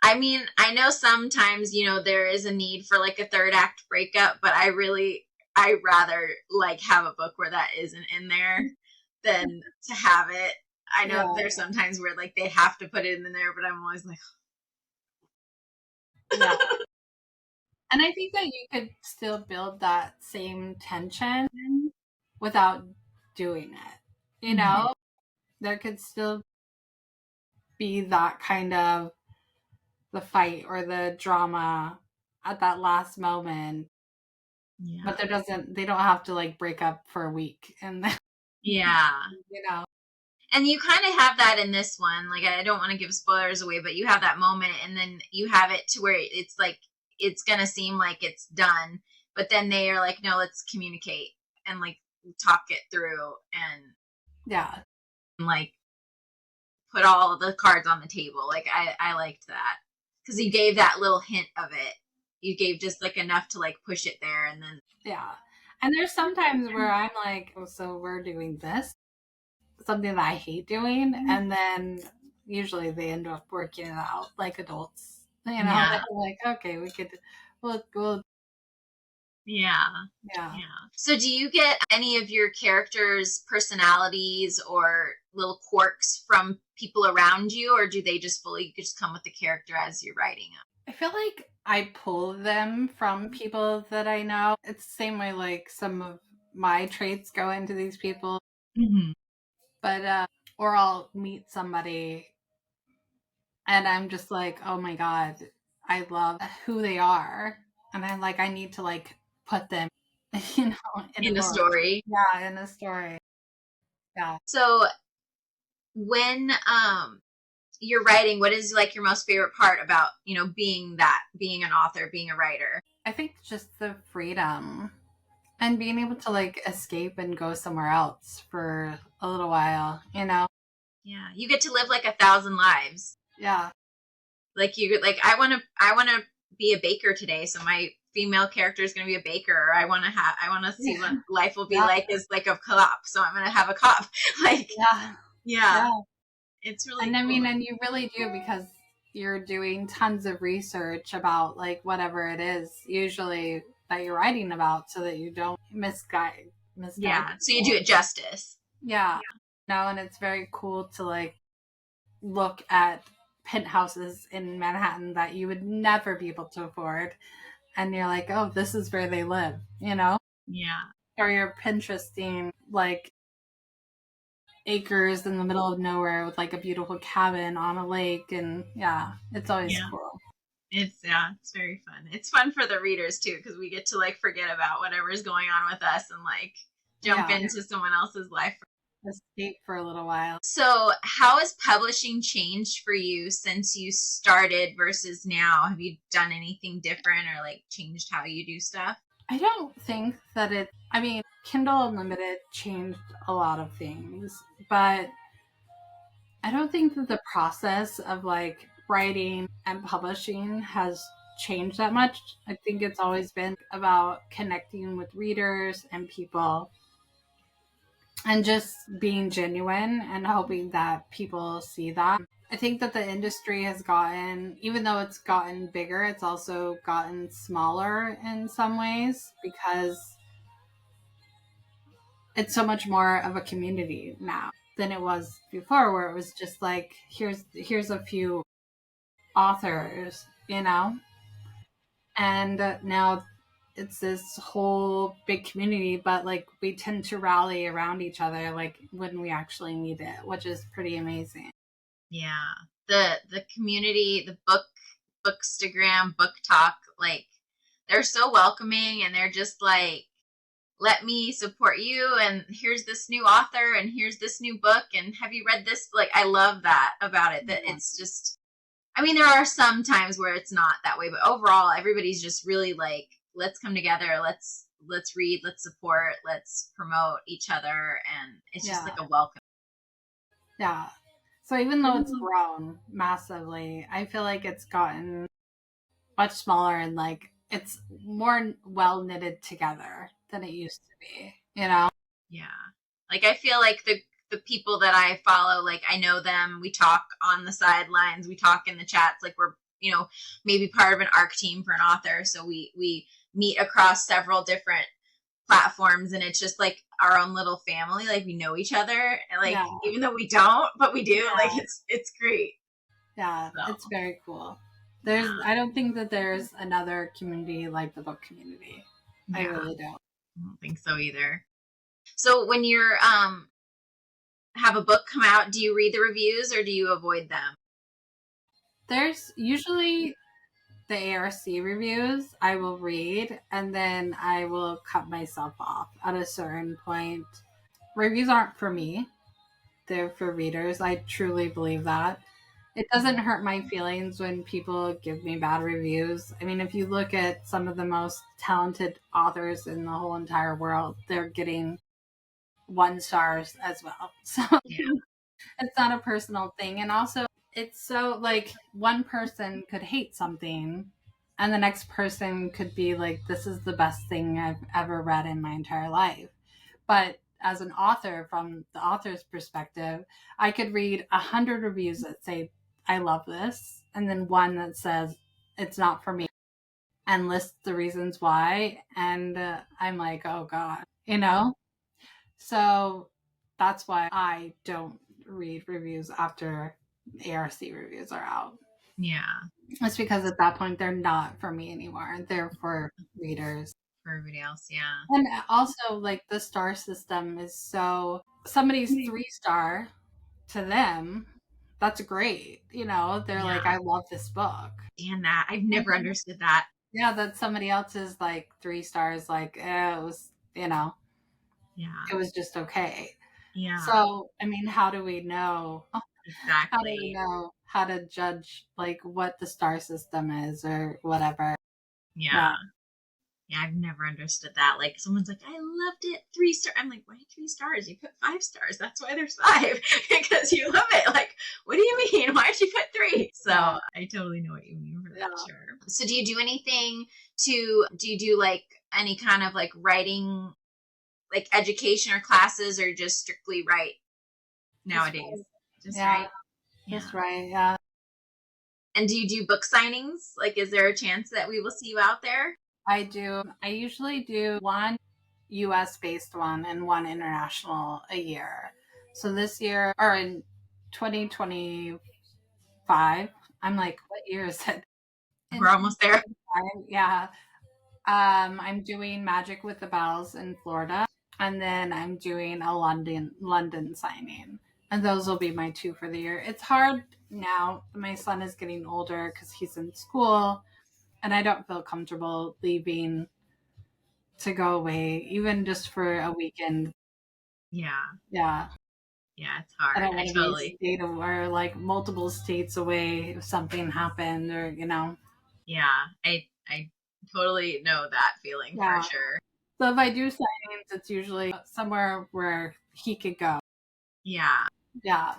Speaker 1: I mean, I know sometimes, there is a need for like a third act breakup, but I rather like have a book where that isn't in there than to have it. I know
Speaker 2: Yeah.
Speaker 1: there's sometimes where like they have to put it in there, but I'm always like,
Speaker 2: Yeah. And I think that you could still build that same tension without doing it. There could still be that kind of the fight or the drama at that last moment,
Speaker 1: yeah.
Speaker 2: but they don't have to like break up for a week and then,
Speaker 1: Yeah.
Speaker 2: you know.
Speaker 1: And you kind of have that in this one. Like, I don't want to give spoilers away, but you have that moment, and then you have it to where it's like it's gonna seem like it's done, but then they are like, no, let's communicate and like talk it through, and
Speaker 2: Yeah.
Speaker 1: like put all the cards on the table. Like, I liked that because you gave that little hint of it. You gave just like enough to like push it there, and then
Speaker 2: Yeah. And there's sometimes where I'm like, oh, so we're doing this, something that I hate doing, and then usually they end up working it out like adults.
Speaker 1: yeah,
Speaker 2: They're like, okay, we'll
Speaker 1: yeah.
Speaker 2: yeah.
Speaker 1: Yeah. So do you get any of your characters' personalities or little quirks from people around you, or do they just fully just come with the character as you're writing them?
Speaker 2: I feel like I pull them from people that I know. It's the same way like some of my traits go into these people,
Speaker 1: Mm-hmm.
Speaker 2: but or I'll meet somebody and I'm just like, oh my god, I love who they are, and I'm like, I need to like put them, in a
Speaker 1: In the
Speaker 2: book.
Speaker 1: story.
Speaker 2: Yeah, in a story. Yeah.
Speaker 1: So when you're writing, what is like your most favorite part about, being an author, being a writer?
Speaker 2: I think just the freedom and being able to like escape and go somewhere else for a little while, you know?
Speaker 1: Yeah, you get to live like 1,000 lives.
Speaker 2: Yeah.
Speaker 1: Like I want to be a baker today, so my female character is going to be a baker. Or I want to see what life will be
Speaker 2: Yeah.
Speaker 1: like as like a cop, so I'm going to have a cop. Like,
Speaker 2: Yeah.
Speaker 1: yeah,
Speaker 2: Yeah.
Speaker 1: it's really
Speaker 2: And I
Speaker 1: cool.
Speaker 2: mean, and you really do because you're doing tons of research about like whatever it is, usually that you're writing about, so that you don't misguide
Speaker 1: Yeah, so you do
Speaker 2: people.
Speaker 1: it justice.
Speaker 2: Yeah. No, and it's very cool to like look at penthouses in Manhattan that you would never be able to afford. And you're like, oh, this is where they live, you know?
Speaker 1: Yeah,
Speaker 2: Or you're Pinteresting like acres in the middle of nowhere with like a beautiful cabin on a lake. And yeah, it's always
Speaker 1: yeah.
Speaker 2: cool.
Speaker 1: It's very fun. It's fun for the readers too, because we get to like forget about whatever's going on with us and like jump
Speaker 2: Yeah.
Speaker 1: into someone else's life.
Speaker 2: Escape for a little while.
Speaker 1: So, how has publishing changed for you since you started versus now? Have you done anything different or like changed how you do stuff?
Speaker 2: I don't think that I mean, Kindle Unlimited changed a lot of things, but I don't think that the process of like writing and publishing has changed that much. I think it's always been about connecting with readers and people and just being genuine and hoping that people see that. I think that the industry has gotten, even though it's gotten bigger, it's also gotten smaller in some ways because it's so much more of a community now than it was before, where it was just like here's a few authors, you know, and now it's this whole big community, but like we tend to rally around each other like when we actually need it, which is pretty amazing.
Speaker 1: Yeah. The community, the bookstagram, book talk, like they're so welcoming and they're just like, let me support you and here's this new author and here's this new book and have you read this? Like I love that about it, that
Speaker 2: Yeah.
Speaker 1: it's just, I mean, there are some times where it's not that way, but overall everybody's just really like, let's come together, let's read, let's support, let's promote each other, and it's just
Speaker 2: Yeah.
Speaker 1: like a welcome.
Speaker 2: Yeah. So even though it's grown massively, I feel like it's gotten much smaller and like it's more well knitted together than it used to be, you know?
Speaker 1: Yeah. Like I feel like the people that I follow, like I know them, we talk on the sidelines, we talk in the chats, like we're, maybe part of an ARC team for an author. So we meet across several different platforms and it's just like our own little family. Like we know each other and like
Speaker 2: Yeah.
Speaker 1: even though we don't, but we do,
Speaker 2: Yeah.
Speaker 1: like it's great.
Speaker 2: Yeah,
Speaker 1: So,
Speaker 2: it's very cool.
Speaker 1: yeah.
Speaker 2: I don't think that there's another community like the book community. I
Speaker 1: Yeah.
Speaker 2: really don't.
Speaker 1: I don't think so either. So when you're have a book come out, do you read the reviews or do you avoid them?
Speaker 2: There's usually the ARC reviews I will read and then I will cut myself off at a certain point. Reviews aren't for me, they're for readers. I truly believe that. It doesn't hurt my feelings when people give me bad reviews. I mean, if you look at some of the most talented authors in the whole entire world, they're getting 1 stars as well. So
Speaker 1: Yeah.
Speaker 2: it's not a personal thing. And also, it's so like one person could hate something and the next person could be like, this is the best thing I've ever read in my entire life. But as an author, from the author's perspective, I could read 100 reviews that say, I love this, and then one that says, it's not for me, and list the reasons why. And I'm like, oh God, you know? So that's why I don't read reviews after ARC reviews are out.
Speaker 1: Yeah.
Speaker 2: It's because at that point, they're not for me anymore. They're for readers.
Speaker 1: For everybody else, yeah.
Speaker 2: And also, like, the star system is so somebody's 3-star to them, that's great. You know, they're
Speaker 1: Yeah.
Speaker 2: like, I love this book.
Speaker 1: And that I've never understood that.
Speaker 2: Yeah, that somebody else is like 3 stars, like, it was,
Speaker 1: Yeah.
Speaker 2: it was just okay.
Speaker 1: Yeah,
Speaker 2: So, I mean, how do we know? How do we
Speaker 1: exactly.
Speaker 2: know how to judge like what the star system is or whatever?
Speaker 1: Yeah.
Speaker 2: Yeah.
Speaker 1: Yeah, I've never understood that. Like someone's like, I loved it, 3 star. I'm like, why 3 stars? You put 5 stars. That's why there's five. Because you love it. Like, what do you mean? Why'd you put three? So
Speaker 2: Yeah.
Speaker 1: I totally know what you mean for that,
Speaker 2: Yeah.
Speaker 1: sure. So do you do anything do you do like any kind of like writing, like education or classes, or just strictly write
Speaker 2: Just
Speaker 1: nowadays?
Speaker 2: right.
Speaker 1: Just
Speaker 2: Yeah.
Speaker 1: write? Yeah.
Speaker 2: Just right. Yeah.
Speaker 1: And do you do book signings? Like, is there a chance that we will see you out there?
Speaker 2: I do. I usually do one US based one and one international a year. So this year, or in 2025, I'm like, what year is it? In
Speaker 1: We're almost there.
Speaker 2: 2025, yeah. I'm doing Magic with the Bells in Florida, and then I'm doing a London signing, and those will be my two for the year. It's hard now. My son is getting older because he's in school, and I don't feel comfortable leaving to go away, even just for a weekend.
Speaker 1: Yeah.
Speaker 2: Yeah,
Speaker 1: Yeah, it's
Speaker 2: I
Speaker 1: hard.
Speaker 2: don't
Speaker 1: I
Speaker 2: want to be
Speaker 1: totally,
Speaker 2: state or like multiple states away if something happened, or
Speaker 1: yeah, I totally know that feeling for
Speaker 2: yeah.
Speaker 1: sure.
Speaker 2: So if I do signings, it's usually somewhere where he could go.
Speaker 1: Yeah.
Speaker 2: Yeah.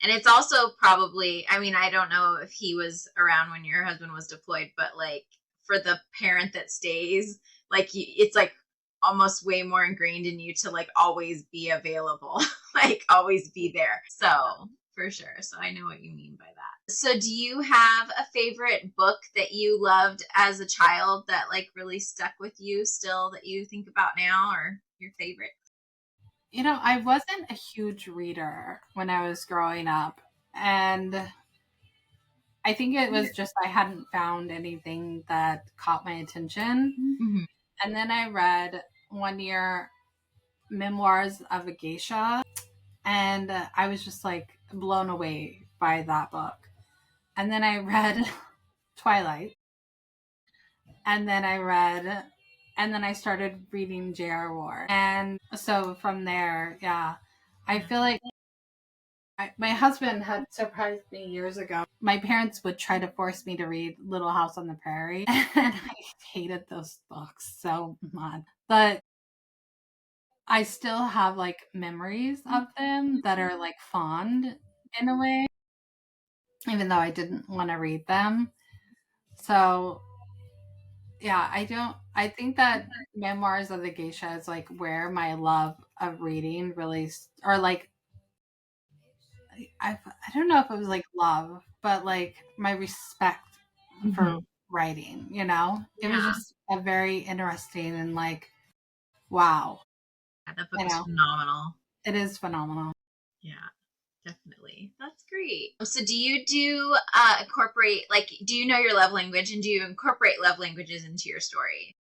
Speaker 1: And it's also probably, I mean, I don't know if he was around when your husband was deployed, but like for the parent that stays, like it's like almost way more ingrained in you to like always be available, like always be there. So for sure. So I know what you mean by that. So do you have a favorite book that you loved as a child that like really stuck with you still that you think about now, or your favorite?
Speaker 2: I wasn't a huge reader when I was growing up. And I think it was just I hadn't found anything that caught my attention.
Speaker 1: Mhm.
Speaker 2: And then I read one year Memoirs of a Geisha. And I was just like blown away by that book. And then I read Twilight. And then I started reading J.R. Ward. And so from there, yeah, I feel like my husband had surprised me years ago. My parents would try to force me to read Little House on the Prairie, and I hated those books so much. But I still have like memories of them that are like fond in a way, even though I didn't want to read them. So yeah, I think that Memoirs of the Geisha is like where my love of reading really, or like I don't know if it was like love, but like my respect for
Speaker 1: Mhm.
Speaker 2: writing, It was
Speaker 1: Yeah.
Speaker 2: just a very interesting and like, wow,
Speaker 1: Yeah, that book
Speaker 2: you
Speaker 1: is
Speaker 2: know,
Speaker 1: phenomenal.
Speaker 2: it is phenomenal.
Speaker 1: Yeah, definitely. That's great. So do you do incorporate, like, do you know your love language, and do you incorporate love languages into your story?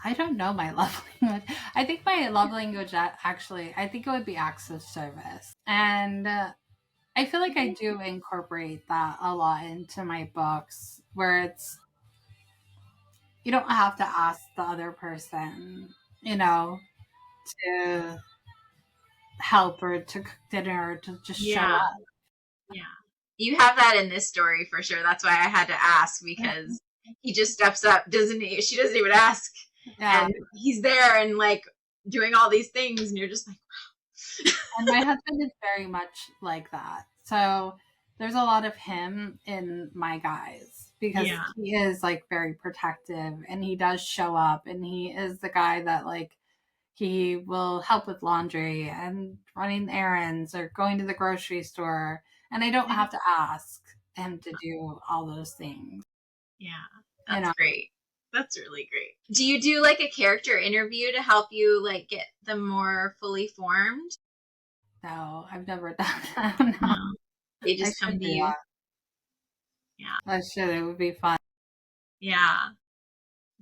Speaker 2: I don't know my love language. I think my love language actually, I think it would be acts of service. And I feel like I do incorporate that a lot into my books where you don't have to ask the other person, to help or to cook dinner or to just show
Speaker 1: Yeah. Yeah. You have that in this story for sure. That's why I had to ask,
Speaker 2: up.
Speaker 1: because he just steps up, doesn't he? She doesn't even ask.
Speaker 2: Yeah.
Speaker 1: And he's there and like doing all these things, and you're just like,
Speaker 2: And my husband is very much like that. So there's a lot of him in my guys because
Speaker 1: yeah.
Speaker 2: he is like very protective and he does show up and he is the guy that like he will help with laundry and running errands or going to the grocery store. And I don't have to ask him to do all those things.
Speaker 1: Yeah.
Speaker 2: You
Speaker 1: That's
Speaker 2: know,
Speaker 1: great. That's really great. Do you do like a character interview to help you like get them more fully formed?
Speaker 2: no, I've never done that. No,
Speaker 1: No. They
Speaker 2: I
Speaker 1: just come
Speaker 2: should
Speaker 1: to
Speaker 2: do
Speaker 1: you.
Speaker 2: that.
Speaker 1: Yeah.
Speaker 2: I should. It would be fun.
Speaker 1: Yeah.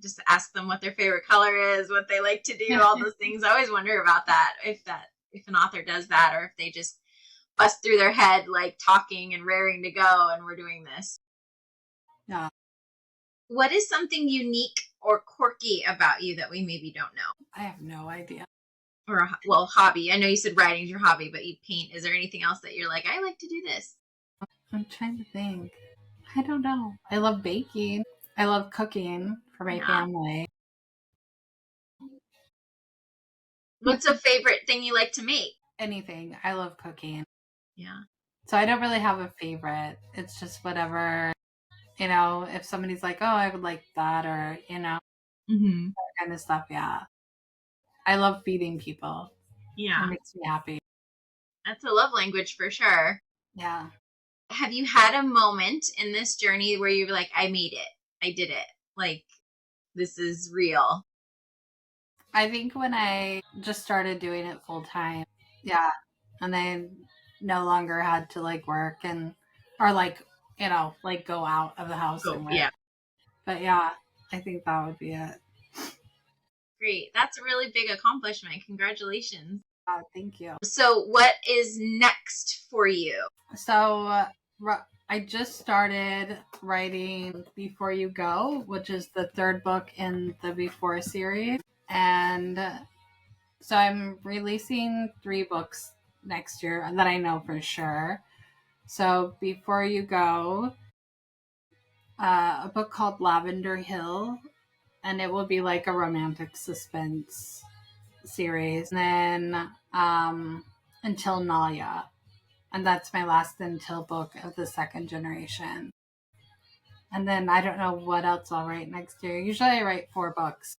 Speaker 1: Just ask them what their favorite color is, what they like to do, all those things. I always wonder about if an author does that, or if they just bust through their head like talking and raring to go and we're doing this.
Speaker 2: Yeah,
Speaker 1: What is something unique or quirky about you that we maybe don't know?
Speaker 2: I have no idea.
Speaker 1: Or, well, hobby. I know you said writing is your hobby, but you paint. Is there anything else that you're like, I like to do this?
Speaker 2: I'm trying to think. I don't know. I love baking. I love cooking for my
Speaker 1: Yeah.
Speaker 2: family.
Speaker 1: What's a favorite thing you like to make?
Speaker 2: Anything. I love cooking.
Speaker 1: Yeah.
Speaker 2: So I don't really have a favorite. It's just whatever, if somebody's like, oh, I would like that, or,
Speaker 1: Mm-hmm.
Speaker 2: that kind of stuff. Yeah. I love feeding people.
Speaker 1: Yeah.
Speaker 2: It makes me happy.
Speaker 1: That's a love language for sure.
Speaker 2: Yeah.
Speaker 1: Have you had a moment in this journey where you were like, I made it? I did it. Like, this is real.
Speaker 2: I think when I just started doing it full time, yeah, and I no longer had to like work or like go out of the house
Speaker 1: Go.
Speaker 2: and work.
Speaker 1: Yeah.
Speaker 2: But yeah, I think that would be it.
Speaker 1: Great. That's a really big accomplishment. Congratulations.
Speaker 2: Thank you.
Speaker 1: So, what is next for you?
Speaker 2: So I just started writing Before You Go, which is the third book in the Before series. And so I'm releasing 3 books next year that I know for sure. So Before You Go, a book called Lavender Hill, and it will be like a romantic suspense series. And then Until Nalia, and that's my last Until book of the second generation. And then I don't know what else I'll write next year. Usually I write 4 books.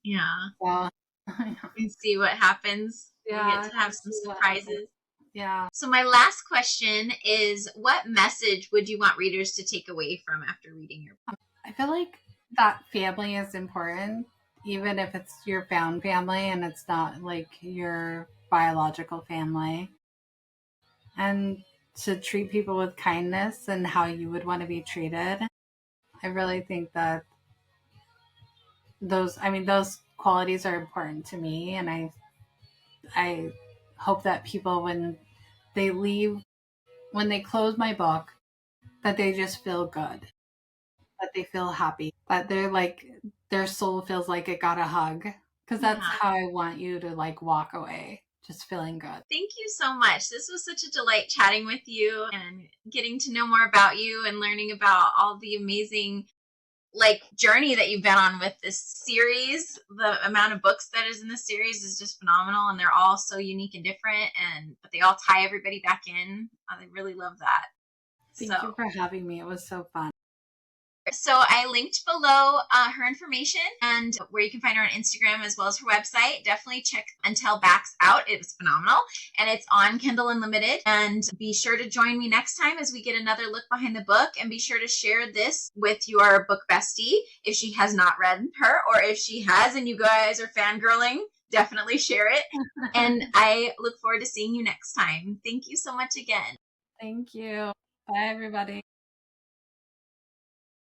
Speaker 1: Yeah.
Speaker 2: So
Speaker 1: And see what happens.
Speaker 2: yeah,
Speaker 1: We'll get to have some surprises.
Speaker 2: Yeah.
Speaker 1: So, my last question is, what message would you want readers to take away from after reading your book?
Speaker 2: I feel like that family is important, even if it's your found family and it's not like your biological family. And to treat people with kindness and how you would want to be treated. I really think that those qualities are important to me, and I hope that people, when they leave, when they close my book, that they just feel good, that they feel happy, that their soul feels like it got a hug, because that's how I want you to like walk away, just feeling good.
Speaker 1: Thank you so much. This was such a delight chatting with you and getting to know more about you and learning about all the amazing journey that you've been on with this series. The amount of books that is in this series is just phenomenal, and they're all so unique and different, but they all tie everybody back in. I really love that.
Speaker 2: Thank you for having me. It was so fun.
Speaker 1: So I linked below her information and where you can find her on Instagram as well as her website. Definitely check Until Backs out. It was phenomenal. And it's on Kindle Unlimited. And be sure to join me next time as we get another look behind the book. And be sure to share this with your book bestie if she has not read her, or if she has and you guys are fangirling, definitely share it. And I look forward to seeing you next time. Thank you so much again.
Speaker 2: Thank you. Bye, everybody.